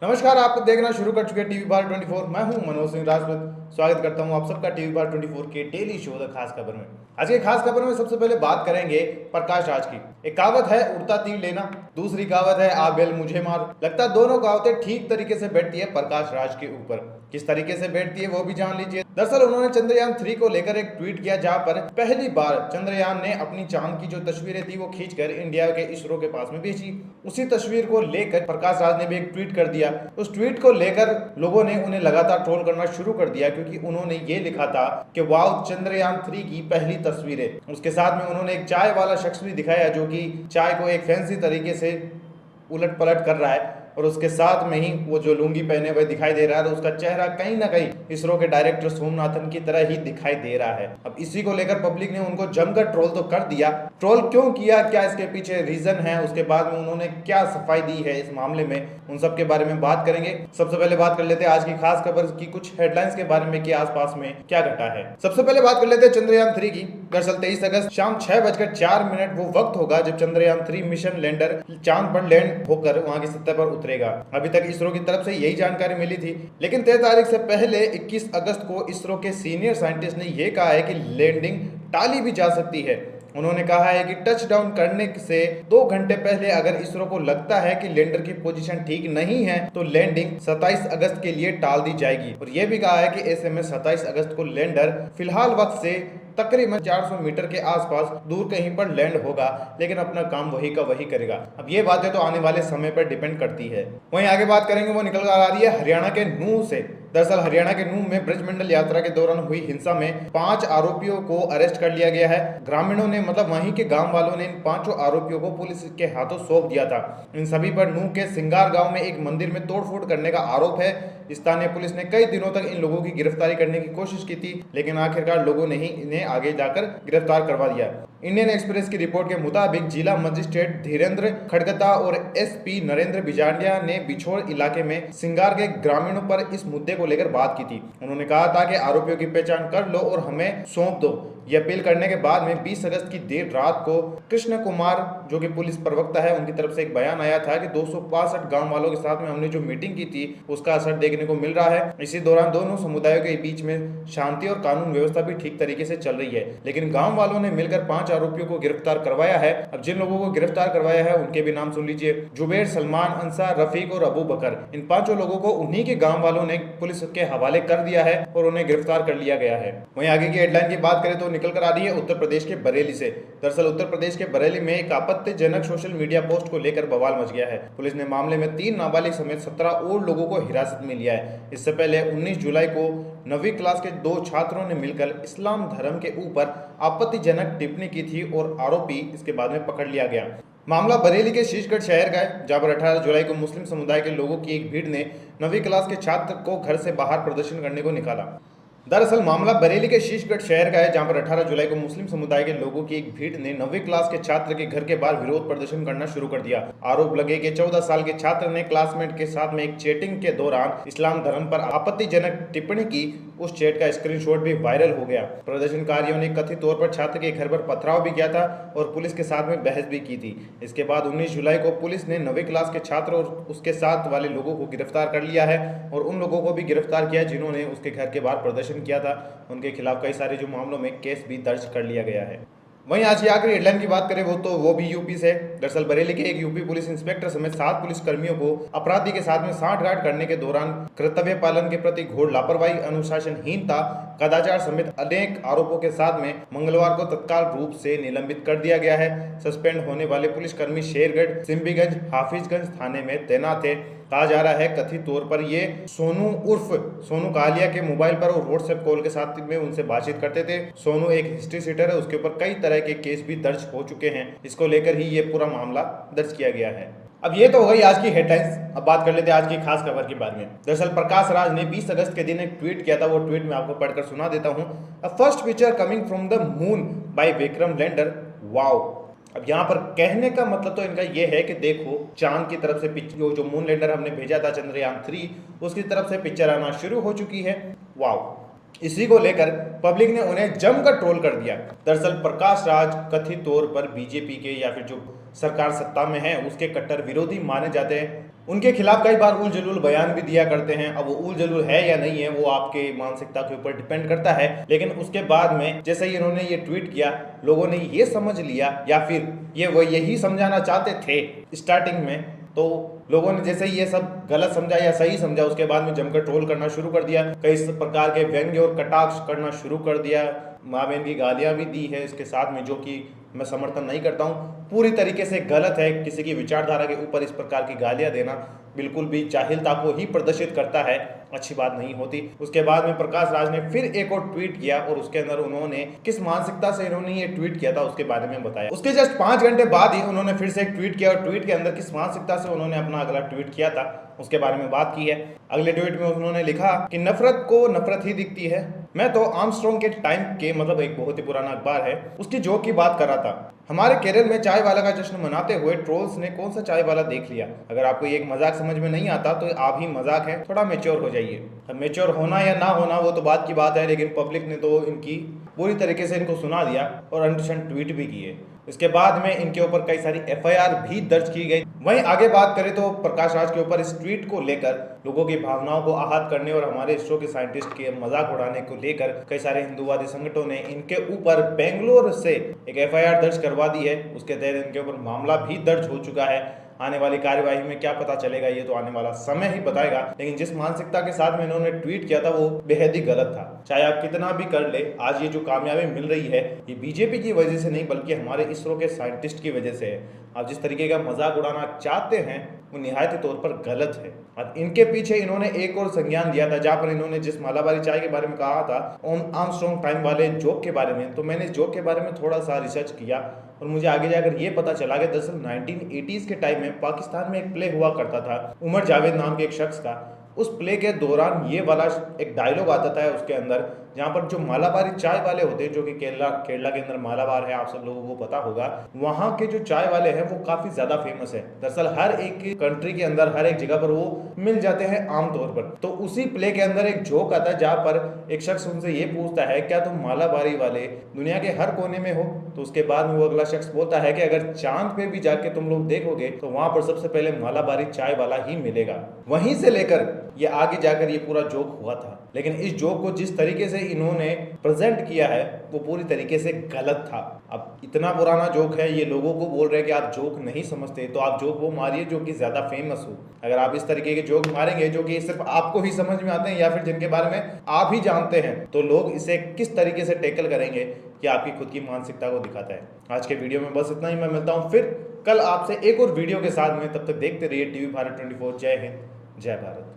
नमस्कार, आप देखना शुरू कर चुके टीवी बार 24। मैं हूं मनोज सिंह राजपूत। स्वागत करता हूं आप सबका टीवी बार 24 के डेली शो द खास खबर में। आज के खास खबर में सबसे पहले बात करेंगे प्रकाश राज की। एक कहावत है उड़ता तीर लेना, दूसरी कहावत है आ बेल मुझे मार। लगता है दोनों कहावतें ठीक तरीके से बैठती है प्रकाश राज के ऊपर। किस तरीके से बैठती है वो भी जान लीजिए। दरअसल उन्होंने चंद्रयान 3 को लेकर एक ट्वीट किया जहां पर पहली बार चंद्रयान ने अपनी चांद की जो तस्वीरें थी वो खींचकर इंडिया के इसरो के पास में भेजी। उसी तस्वीर को लेकर प्रकाश राज ने भी एक ट्वीट कर दिया। उस ट्वीट को लेकर लोगों ने उन्हें लगातार ट्रोल करना शुरू कर दिया, क्योंकि उन्होंने ये लिखा था कि वाओ चंद्रयान 3 की पहली तस्वीरें। उसके साथ में उन्होंने एक चाय वाला शख्स भी दिखाया जो कि चाय को एक फैंसी तरीके से उलट पलट कर रहा है, और उसके साथ में ही वो जो लुंगी पहने हुए दिखाई दे रहा है, तो उसका चेहरा कहीं ना कहीं इसरो के डायरेक्टर सोमनाथन की तरह ही दिखाई दे रहा है। अब इसी को लेकर पब्लिक ने उनको जमकर ट्रोल तो कर दिया। ट्रोल क्यों किया, क्या इसके पीछे रीजन है, उसके बाद में उन्होंने क्या सफाई दी है इस मामले में, उन सब के बारे में बात करेंगे। सबसे पहले बात कर लेते हैं आज की खास खबर की कुछ हेडलाइंस के बारे में कि आसपास में क्या घटा है। सबसे पहले बात कर लेते हैं चंद्रयान 3 की। दरअसल 23 अगस्त शाम 6:04 वो वक्त होगा जब चंद्रयान 3 मिशन लैंडर चांद पर लैंड होकर वहां की सतह पर उतरेगा। अभी तक इसरो की तरफ से यही जानकारी मिली थी, लेकिन 13 तारीख से पहले 21 अगस्त को इसरो के सीनियर साइंटिस्ट ने यह कहा है कि लैंडिंग टाली भी जा सकती है। उन्होंने कहा है कि टच डाउन करने से 2 घंटे पहले अगर इसरो को लगता है कि लैंडर की पोजीशन ठीक नहीं है तो लैंडिंग 27 अगस्त के लिए टाल दी जाएगी। और यह भी कहा है कि ऐसे में 27 अगस्त को लैंडर फिलहाल वक्त से तकरीबन 400 मीटर के आसपास दूर कहीं पर लैंड होगा, लेकिन अपना काम वही का वही करेगा। अब ये बातें तो आने वाले समय पर डिपेंड करती है। वहीं आगे बात करेंगे वो निकल कर आ रही है हरियाणा के नूह से। दरअसल हरियाणा के नूह में ब्रजमंडल यात्रा के दौरान हुई हिंसा में 5 आरोपियों को अरेस्ट कर लिया गया है। ग्रामीणों ने मतलब वहीं के गांव वालों ने इन 5 आरोपियों को पुलिस के हाथों सौंप दिया था। इन सभी पर नूह के सिंगार गांव में एक मंदिर में तोड़फोड़ करने का आरोप है। स्थानीय पुलिस ने कई दिनों तक इन लोगों की गिरफ्तारी करने की कोशिश की थी, लेकिन आखिरकार लोगों ने ही इन्हें आगे जाकर गिरफ्तार करवा दिया। इंडियन एक्सप्रेस की रिपोर्ट के मुताबिक जिला मजिस्ट्रेट धीरेन्द्र खड़गता और एसपी नरेंद्र बिजांडिया ने बिछोड़ इलाके में सिंगार के ग्रामीणों पर इस मुद्दे को लेकर बात की थी। उन्होंने कहा था कि आरोपियों की पहचान कर लो और हमें सौंप दो। ये अपील करने के बाद में 20 अगस्त की देर रात को कृष्ण कुमार जो कि पुलिस प्रवक्ता है, उनकी तरफ से एक बयान आया था कि 265 गांव वालों के साथ में हमने जो मीटिंग की थी उसका असर देखने को मिल रहा है। इसी दौरान दोनों समुदायों के बीच में शांति और कानून व्यवस्था भी ठीक तरीके से चल रही है, लेकिन गांव वालों ने मिलकर 5 आरोपियों को गिरफ्तार करवाया है। अब जिन लोगों को गिरफ्तार करवाया है उनके भी नाम सुन लीजिए। जुबेर, सलमान, अंसार, रफीक और अबू बकर। इन 5 लोगों को उन्हीं के गांव वालों ने पुलिस के हवाले कर दिया है और उन्हें गिरफ्तार कर लिया गया है। वहीं आगे की हेडलाइन की बात करें तो निकल कर आ रही है उत्तर प्रदेश के बरेली से। दरअसल उत्तर प्रदेश के बरेली में एक आपत्तिजनक सोशल मीडिया पोस्ट को लेकर बवाल मच गया है। पुलिस ने मामले में 3 नाबालिग समेत 17 और लोगों को हिरासत में लिया है। इससे पहले 19 जुलाई को 9वीं क्लास के 2 छात्रों ने मिलकर इस्लाम धर्म के ऊपर आपत्तिजनक टिप्पणी की थी और आरोपी इसके बाद में पकड़ लिया गया। मामला बरेली के शीशगढ़ शहर का है, जहां पर 18 जुलाई को मुस्लिम समुदाय के लोगों की एक भीड़ ने 9वीं क्लास के छात्र को घर से बाहर प्रदर्शन करने को निकाला। दरअसल मामला बरेली के शीशगढ़ शहर का है, जहां पर 18 जुलाई को मुस्लिम समुदाय के लोगों की एक भीड़ ने 9वीं क्लास के छात्र के घर के बाहर विरोध प्रदर्शन करना शुरू कर दिया। आरोप लगे कि 14 साल के छात्र ने क्लासमेट के साथ में एक चैटिंग के दौरान इस्लाम धर्म पर आपत्तिजनक टिप्पणी की। उस चैट का स्क्रीनशॉट भी वायरल हो गया। प्रदर्शनकारियों ने कथित तौर पर छात्र के घर पर पथराव भी किया था और पुलिस के साथ में बहस भी की थी। इसके बाद 19 जुलाई को पुलिस ने 9वीं क्लास के छात्र और उसके साथ वाले लोगों को गिरफ्तार कर लिया है और उन लोगों को भी गिरफ्तार किया जिन्होंने उसके घर के बाहर प्रदर्शन किया था। उनके खिलाफ कई सारे जो मामलों में केस भी दर्ज कर लिया गया है। वहीं आज की आखिरी हेडलाइन की बात करें वो भी यूपी से। दरअसल बरेली के एक यूपी पुलिस इंस्पेक्टर समेत 7 पुलिस कर्मियों को अपराधी के साथ में सांठगांठ करने के दौरान कर्तव्य पालन के प्रति घोर लापरवाही, अनुशासनहीनता, कदाचार समेत अनेक आरोपों के साथ में मंगलवार को तत्काल रूप से निलंबित कर दिया गया है। सस्पेंड होने वाले पुलिसकर्मी शेरगढ़, सिम्बीगंज, हाफिजगंज थाने में तैनात थे। कहा जा रहा है कथित तौर पर ये सोनू उर्फ सोनू कालिया के मोबाइल पर और व्हाट्सएप कॉल के साथ में उनसे बातचीत करते थे। सोनू एक हिस्ट्री सीटर है, उसके ऊपर कई तरह के केस भी दर्ज हो चुके हैं। इसको लेकर ही ये पूरा मामला दर्ज किया गया है। अब ये तो हो गई आज की हेडलाइंस। अब बात कर लेते हैं आज की खास खबर के बारे में। दरअसल प्रकाश राज ने 20 अगस्त के दिन एक ट्वीट किया था। वो ट्वीट मैं आपको पढ़कर सुना देता हूँ। A first picture coming from the moon by Vikram lander, wow. अब यहाँ पर कहने का मतलब तो इनका ये है कि देखो चांद की तरफ से जो मून लैंडर हमने भेजा था चंद्रयान 3, उसकी तरफ से पिक्चर आना शुरू हो चुकी है, वाओ। इसी को लेकर पब्लिक ने उन्हें जमकर ट्रोल कर दिया। दरअसल प्रकाश राज कथित तौर पर बीजेपी के या फिर जो सरकार सत्ता में है उसके कट्टर विरोधी माने जाते हैं। उनके खिलाफ कई बार उल जलूल बयान भी दिया करते हैं। अब वो उल जलूल है या नहीं है वो आपके मानसिकता के ऊपर डिपेंड करता है। लेकिन उसके बाद में जैसे ही इन्होंने ये ट्वीट किया, लोगों ने ये समझ लिया या फिर ये वो यही समझाना चाहते थे स्टार्टिंग में, तो लोगों ने जैसे ही ये सब गलत समझा या सही समझा, उसके बाद में जमकर ट्रोल करना शुरू कर दिया, कई प्रकार के व्यंग्य और कटाक्ष करना शुरू कर दिया, माँ बहन की गालियां भी दी है इसके साथ में, जो कि मैं समर्थन नहीं करता हूँ, पूरी तरीके से गलत है। किसी की विचारधारा के ऊपर इस प्रकार की गालियां देना बिल्कुल भी जाहिलता को ही प्रदर्शित करता है, अच्छी बात नहीं होती। उसके बाद में प्रकाश राज ने फिर एक और ट्वीट किया और उसके अंदर उन्होंने किस मानसिकता से इन्होंने ये ट्वीट किया था उसके बारे में बताया। उसके जस्ट 5 घंटे बाद ही उन्होंने फिर से एक ट्वीट किया और ट्वीट के अंदर किस मानसिकता से उन्होंने अपना अगला ट्वीट किया था उसके बारे में बात की है। अगले ट्वीट में उन्होंने लिखा कि नफरत को नफरत ही दिखती है। मैं तो आर्मस्ट्रॉन्ग के टाइम के, मतलब एक बहुत ही पुराना अखबार है, उसकी जोक की बात कर रहा था। हमारे केरल में चाय वाला का जश्न मनाते हुए ट्रोल्स ने कौन सा चाय वाला देख लिया। अगर आपको ये एक मजाक समझ में नहीं आता तो आप ही मजाक है, थोड़ा मेच्योर हो जाइए। मेच्योर होना या ना होना वो तो बात की बात है, लेकिन पब्लिक ने तो इनकी पूरी तरीके से इनको सुना दिया और अनशन ट्वीट भी किए। इसके बाद में इनके ऊपर कई सारी एफआईआर भी दर्ज की गई। वहीं आगे बात करें तो प्रकाश राज के ऊपर इस ट्वीट को लेकर लोगों की भावनाओं को आहत करने और हमारे इसरो के साइंटिस्ट के मजाक उड़ाने को लेकर कई सारे हिंदूवादी संगठनों ने इनके ऊपर बेंगलोर से एक एफआईआर दर्ज करवा दी है। उसके तहत इनके ऊपर मामला भी दर्ज हो चुका है। आने वाली कार्यवाही में क्या पता चलेगा ये तो आने वाला समय ही बताएगा, लेकिन जिस मानसिकता के साथ में इन्होंने ट्वीट किया था वो बेहद ही गलत था। चाहे आप कितना भी कर ले, आज ये जो कामयाबी मिल रही है ये बीजेपी की वजह से नहीं बल्कि हमारे इसरो के साइंटिस्ट की वजह से है। आप जिस तरीके का मजाक उड़ाना चाहते हैं वो निहायती तौर पर गलत है। और इनके पीछे इन्होंने एक और संज्ञान दिया था, जहां पर इन्होंने जिस मालाबारी चाय के बारे में कहा था आर्मस्ट्रॉन्ग टाइम वाले जोक के बारे में, तो मैंने इस जोक के बारे में थोड़ा सा रिसर्च किया और मुझे आगे जाकर ये पता चला कि दरअसल 1980s के टाइम में पाकिस्तान में एक प्ले हुआ करता था उमर जावेद नाम के एक शख्स का। उस प्ले के दौरान ये वाला एक डायलॉग आता था उसके अंदर, जहाँ पर जो मालाबारी चाय वाले होते हैं, जो कि केरला के अंदर मालाबार है, आप सब लोगों को पता होगा, वहाँ के जो चाय वाले हैं वो काफी ज्यादा फेमस है। दरअसल हर एक कंट्री के अंदर हर एक जगह पर वो मिल जाते हैं आमतौर पर। तो उसी प्ले के अंदर एक जोक आता है जहाँ पर एक शख्स उनसे ये पूछता है क्या तुम मालाबारी वाले दुनिया के हर कोने में हो। तो उसके बाद में वो अगला शख्स बोलता है कि अगर चांद पे भी जाके तुम लोग देखोगे तो वहां पर सबसे पहले मालाबारी चाय वाला ही मिलेगा। वहीं से लेकर ये आगे जाकर ये पूरा जोक हुआ था, लेकिन इस जोक को जिस तरीके से इन्होंने प्रेजेंट किया है वो पूरी तरीके से गलत था। अब इतना पुराना जोक है, ये लोगों को बोल रहे हैं कि आप जोक नहीं समझते, तो आप जोक वो मारिए जो कि ज्यादा फेमस हो। अगर आप इस तरीके के जोक मारेंगे जो कि सिर्फ आपको ही समझ में आते हैं या फिर जिनके बारे में आप ही जानते हैं, तो लोग इसे किस तरीके से टैकल करेंगे कि आपकी खुद की मानसिकता को दिखाता है। आज के वीडियो में बस इतना ही। मैं मिलता हूँ फिर कल आपसे एक और वीडियो के साथ में, तब तक देखते रहिए टीवी भारत 24। जय हिंद, जय भारत।